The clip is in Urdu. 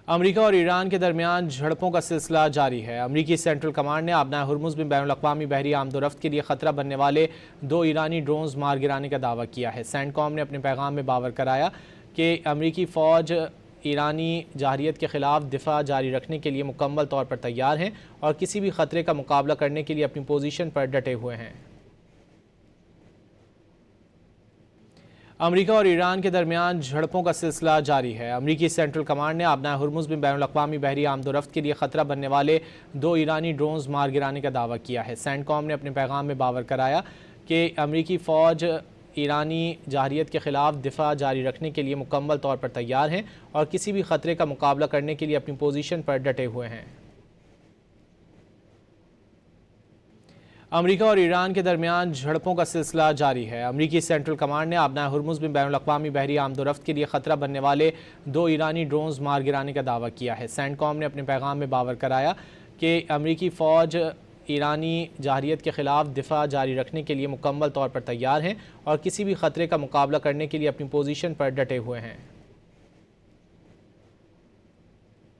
امریکہ اور ایران کے درمیان جھڑپوں کا سلسلہ جاری ہے۔ امریکی سینٹرل کمانڈ نے آبنائے ہرمز میں بین الاقوامی بحری آمد و رفت کے لیے خطرہ بننے والے 2 ایرانی ڈرونز مار گرانے کا دعویٰ کیا ہے۔ سینٹ کام نے اپنے پیغام میں باور کرایا کہ امریکی فوج ایرانی جارحیت کے خلاف دفاع جاری رکھنے کے لیے مکمل طور پر تیار ہیں اور کسی بھی خطرے کا مقابلہ کرنے کے لیے اپنی پوزیشن پر ڈٹے ہوئے ہیں۔ امریکہ اور ایران کے درمیان جھڑپوں کا سلسلہ جاری ہے۔ امریکی سینٹرل کمانڈ نے آبنائے ہرمز میں بین الاقوامی بحری آمد و رفت کے لیے خطرہ بننے والے 2 ایرانی ڈرونز مار گرانے کا دعویٰ کیا ہے۔ سینٹ کام نے اپنے پیغام میں باور کرایا کہ امریکی فوج ایرانی جارحیت کے خلاف دفاع جاری رکھنے کے لیے مکمل طور پر تیار ہیں اور کسی بھی خطرے کا مقابلہ کرنے کے لیے اپنی پوزیشن پر ڈٹے ہوئے ہیں۔ امریکہ اور ایران کے درمیان جھڑپوں کا سلسلہ جاری ہے۔ امریکی سینٹرل کمانڈ نے آبنائے ہرمز میں بین الاقوامی بحری آمد و رفت کے لیے خطرہ بننے والے 2 ایرانی ڈرونز مار گرانے کا دعویٰ کیا ہے۔ سینٹ کام نے اپنے پیغام میں باور کرایا کہ امریکی فوج ایرانی جارحیت کے خلاف دفاع جاری رکھنے کے لیے مکمل طور پر تیار ہیں اور کسی بھی خطرے کا مقابلہ کرنے کے لیے اپنی پوزیشن پر ڈٹے ہوئے ہیں۔